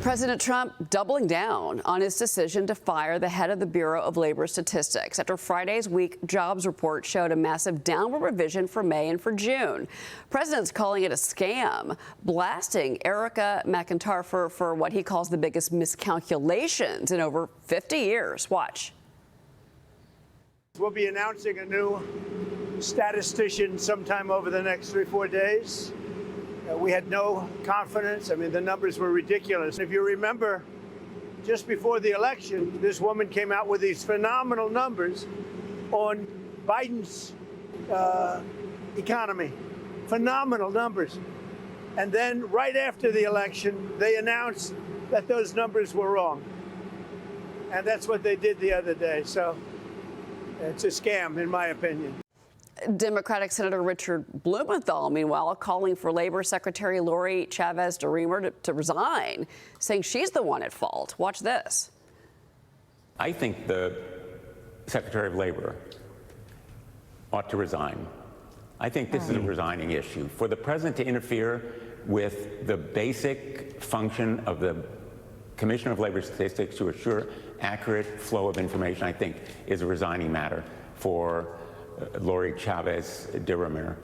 President Trump doubling down on his decision to fire the head of the Bureau of Labor Statistics after Friday's weak jobs report showed a massive downward revision for May and for June. President's calling it a scam, blasting Erica McIntyre for what he calls the biggest miscalculations in over 50 years. Watch. We'll be announcing a new statistician sometime over the next 3 or 4 days. We had no confidence. I mean, the numbers were ridiculous. If you remember, just before the election, this woman came out with these phenomenal numbers on Biden's economy. Phenomenal numbers. And then right after the election, they announced that those numbers were wrong. And that's what they did the other day. So it's a scam, in my opinion. Democratic Senator Richard Blumenthal, meanwhile, calling for Labor Secretary Lori Chavez-DeRemer to resign, saying she's the one at fault. Watch this. I think the Secretary of Labor ought to resign. I think this is a resigning issue. For the president to interfere with the basic function of the Commissioner of Labor Statistics to assure accurate flow of information, I think, is a resigning matter for Lori Chavez-DeRemer.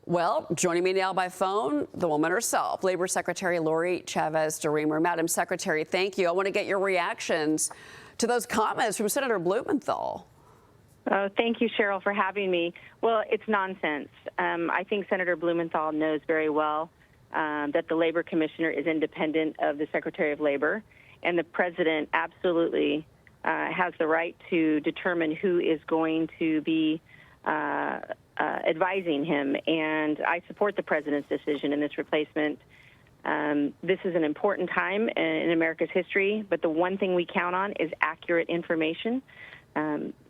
Well, joining me now by phone, the woman herself, Labor Secretary Lori Chavez-DeRemer. Madam Secretary, thank you. I want to get your reactions to those comments from Senator Blumenthal. Thank you, Cheryl, for having me. Well, it's nonsense. I think Senator Blumenthal knows very well that the Labor Commissioner is independent of the Secretary of Labor, and the President absolutely has the right to determine who is going to be advising him. And I support the President's decision in this replacement. This is an important time in America's history, but the one thing we count on is accurate information.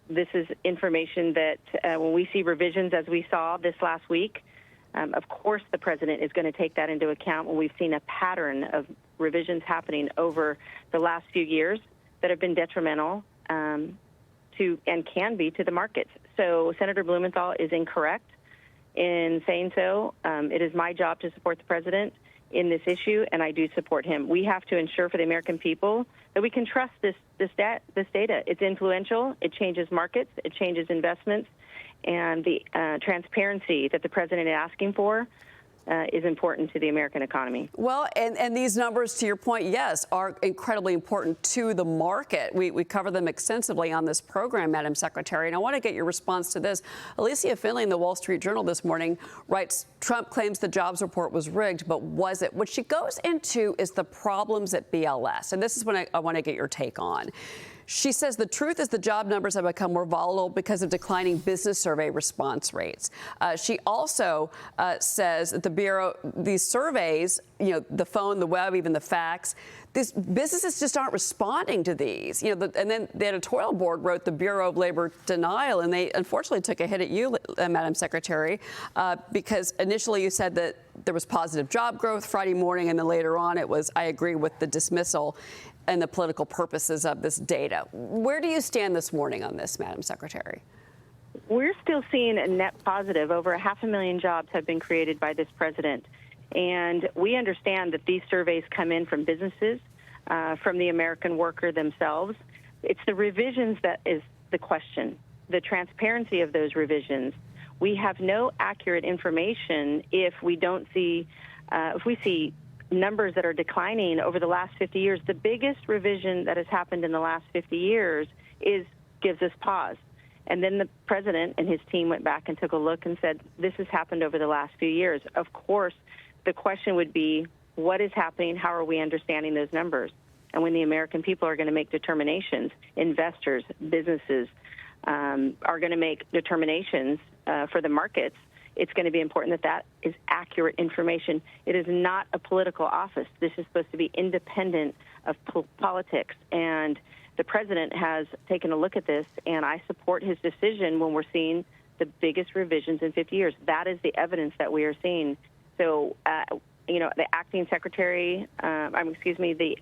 This is information that when we see revisions as we saw this last week, of course the President is going to take that into account when we've seen a pattern of revisions happening over the last few years that have been detrimental to and can be to the markets. So Senator Blumenthal is incorrect in saying so. It is my job to support the President in this issue, and I do support him. We have to ensure for the American people that we can trust this data. It's influential. It changes markets. It changes investments. And the transparency that the President is asking for is important to the American economy. Well, and these numbers, to your point, yes, are incredibly important to the market. We cover them extensively on this program, Madam Secretary, and I want to get your response to this. Alicia Finley in the Wall Street Journal this morning writes, Trump claims the jobs report was rigged, but was it? What she goes into is the problems at BLS, and this is what I want to get your take on. She says the truth is the job numbers have become more volatile because of declining business survey response rates. She also says that the Bureau, these surveys, the phone, the web, even the fax, these businesses just aren't responding to these. And then the editorial board wrote the Bureau of Labor denial, and they unfortunately took a hit at you, Madam Secretary, because initially you said that there was positive job growth Friday morning, and then later on it was, I agree with the dismissal and the political purposes of this data. Where do you stand this morning on this, Madam Secretary? We're still seeing a net positive. Over 500,000 jobs have been created by this president. And we understand that these surveys come in from businesses, from the American worker themselves. It's the revisions that is the question, the transparency of those revisions. We have no accurate information if we don't see, if we see numbers that are declining over the last 50 years. The biggest revision that has happened in the last 50 years gives us pause. And then the President and his team went back and took a look and said, this has happened over the last few years. Of course, the question would be, what is happening? How are we understanding those numbers? And when the American people are going to make determinations, investors, businesses are going to make determinations for the markets, it's going to be important that that is accurate information. It is not a political office. This is supposed to be independent of politics. And the President has taken a look at this, and I support his decision when we're seeing the biggest revisions in 50 years. That is the evidence that we are seeing. So, the acting secretary, the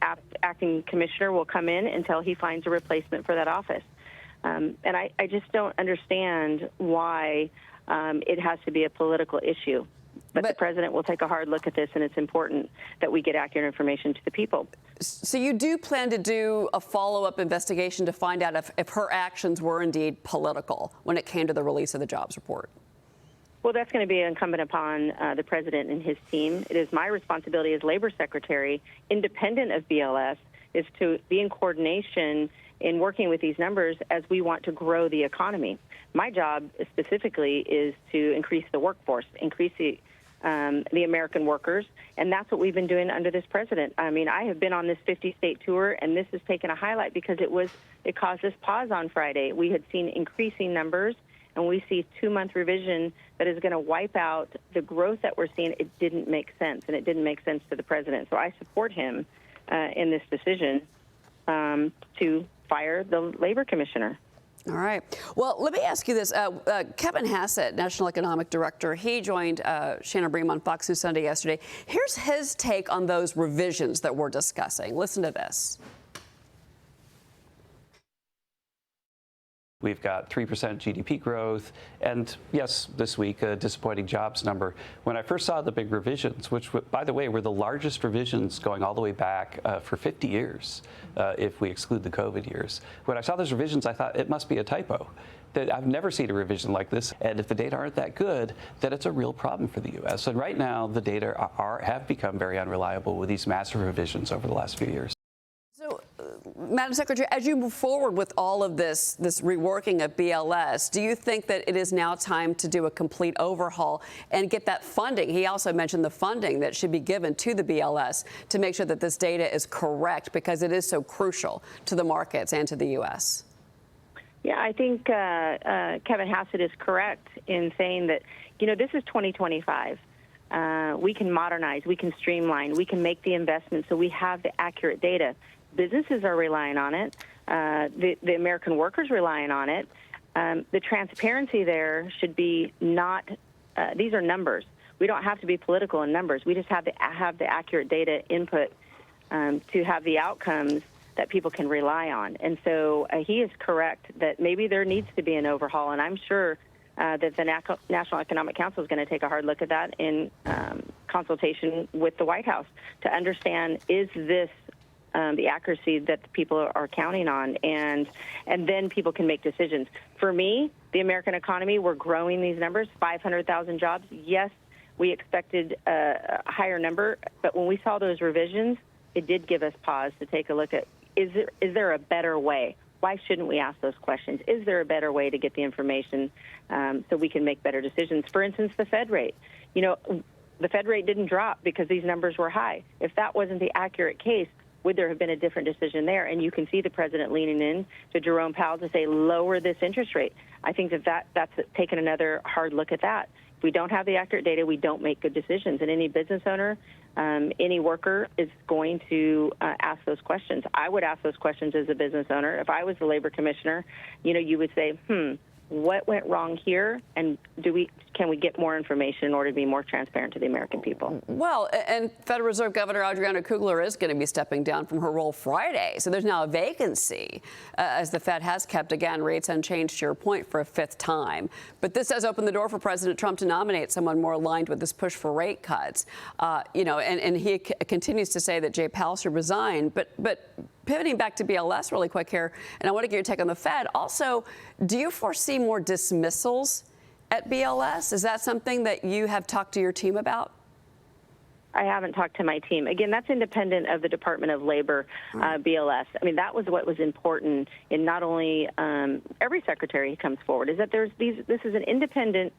acting commissioner will come in until he finds a replacement for that office. And I just don't understand why it has to be a political issue. But the president will take a hard look at this, and it's important that we get accurate information to the people. So you do plan to do a follow-up investigation to find out if her actions were indeed political when it came to the release of the jobs report? Well, that's going to be incumbent upon the president and his team. It is my responsibility as Labor Secretary, independent of BLS, is to be in coordination in working with these numbers as we want to grow the economy. My job specifically is to increase the workforce, increase the American workers, and that's what we've been doing under this president. I mean, I have been on this 50-state tour, and this has taken a highlight because it caused us pause on Friday. We had seen increasing numbers, and we see 2-month revision that is going to wipe out the growth that we're seeing. It didn't make sense, and it didn't make sense to the president. So I support him in this decision to fire the labor commissioner. All right. Well, let me ask you this. Kevin Hassett, National Economic Director, he joined Shannon Bream on Fox News Sunday yesterday. Here's his take on those revisions that we're discussing. Listen to this. We've got 3% GDP growth, and yes, this week, a disappointing jobs number. When I first saw the big revisions, which, by the way, were the largest revisions going all the way back for 50 years, if we exclude the COVID years. When I saw those revisions, I thought it must be a typo. That I've never seen a revision like this, and if the data aren't that good, then it's a real problem for the U.S. And right now, the data have become very unreliable with these massive revisions over the last few years. So, Madam Secretary, as you move forward with all of this reworking of BLS, do you think that it is now time to do a complete overhaul and get that funding? He also mentioned the funding that should be given to the BLS to make sure that this data is correct, because it is so crucial to the markets and to the U.S. Yeah, I think Kevin Hassett is correct in saying that, this is 2025. We can modernize, we can streamline, we can make the investments so we have the accurate data. Businesses are relying on it. The American workers relying on it. The transparency there should be not. These are numbers. We don't have to be political in numbers. We just have the accurate data input to have the outcomes that people can rely on. And so he is correct that maybe there needs to be an overhaul. And I'm sure that the National Economic Council is going to take a hard look at that in consultation with the White House to understand, is this the accuracy that the people are counting on, and then people can make decisions. For me, the American economy, we're growing these numbers, 500,000 jobs. Yes, we expected a higher number, but when we saw those revisions, it did give us pause to take a look at, is there a better way? Why shouldn't we ask those questions? Is there a better way to get the information so we can make better decisions? For instance, the Fed rate. The Fed rate didn't drop because these numbers were high. If that wasn't the accurate case, would there have been a different decision there? And you can see the president leaning in to Jerome Powell to say, lower this interest rate. I think that's taken another hard look at that. If we don't have the accurate data, we don't make good decisions. And any business owner, any worker is going to ask those questions. I would ask those questions as a business owner. If I was the labor commissioner, you would say, what went wrong here, and can we get more information in order to be more transparent to the American people? Well, and Federal Reserve Governor Adriana Kugler is going to be stepping down from her role Friday, so there's now a vacancy as the Fed has kept, again, rates unchanged, to your point, for a 5th time. But this does open the door for President Trump to nominate someone more aligned with this push for rate cuts. And he continues to say that Jay Powell should resign, but pivoting back to BLS really quick here, and I want to get your take on the Fed. Also, do you foresee more dismissals at BLS? Is that something that you have talked to your team about? I haven't talked to my team. Again, that's independent of the Department of Labor, BLS. I mean, that was what was important in not only every secretary who comes forward, is that this is an independent,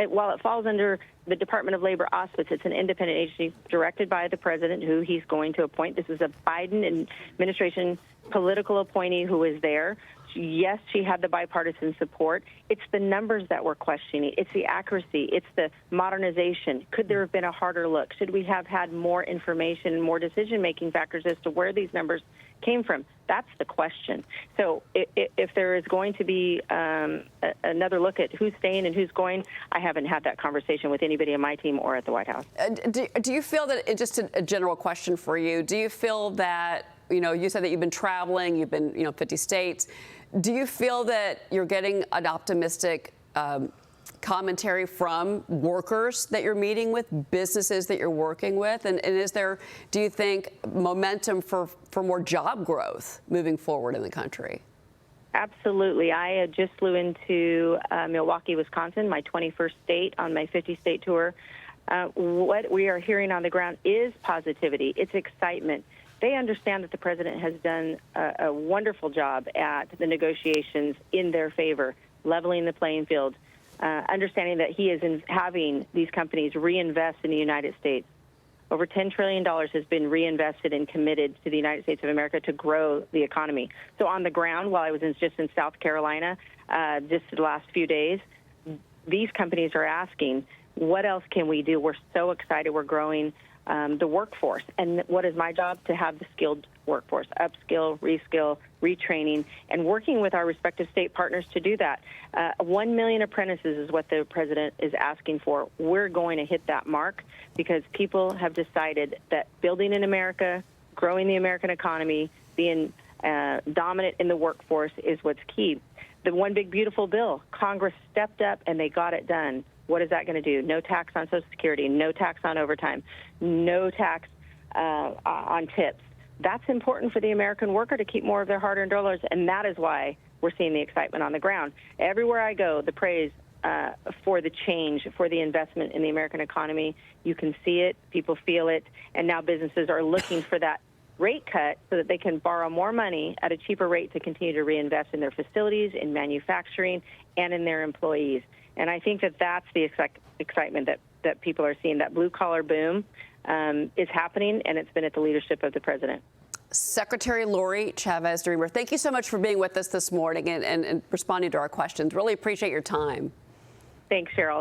while it falls under the Department of Labor auspice, it's an independent agency directed by the president, who he's going to appoint. This is a Biden administration political appointee who is there. Yes, she had the bipartisan support. It's the numbers that we're questioning. It's the accuracy. It's the modernization. Could there have been a harder look? Should we have had more information and more decision-making factors as to where these numbers came from? That's the question. So if there is going to be another look at who's staying and who's going, I haven't had that conversation with anybody on my team or at the White House. Do you feel that, just a general question for you, do you feel that, you said that you've been traveling, you've been, 50 states. Do you feel that you're getting an optimistic commentary from workers that you're meeting with, businesses that you're working with? And is there, do you think, momentum for more job growth moving forward in the country? Absolutely. I just flew into Milwaukee, Wisconsin, my 21st state on my 50-state tour. What we are hearing on the ground is positivity. It's excitement. They understand that the president has done a wonderful job at the negotiations in their favor, leveling the playing field, understanding that he is having these companies reinvest in the United States. Over $10 trillion has been reinvested and committed to the United States of America to grow the economy. So on the ground, while I was just in South Carolina just the last few days, these companies are asking, what else can we do? We're so excited. We're growing the workforce. And what is my job? To have the skilled workforce, upskill, reskill, retraining, and working with our respective state partners to do that. 1 million apprentices is what the president is asking for. We're going to hit that mark because people have decided that building in America, growing the American economy, being dominant in the workforce is what's key. The one big beautiful bill, Congress stepped up and they got it done. What is that going to do? No tax on Social Security, no tax on overtime, no tax on tips. That's important for the American worker to keep more of their hard-earned dollars, and that is why we're seeing the excitement on the ground. Everywhere I go, the praise for the change, for the investment in the American economy, you can see it, people feel it, and now businesses are looking for that rate cut so that they can borrow more money at a cheaper rate to continue to reinvest in their facilities, in manufacturing, and in their employees. And I think that that's the excitement that people are seeing. That blue-collar boom is happening, and it's been at the leadership of the president. Secretary Lori Chavez-DeRemer, thank you so much for being with us this morning and responding to our questions. Really appreciate your time. Thanks, Cheryl.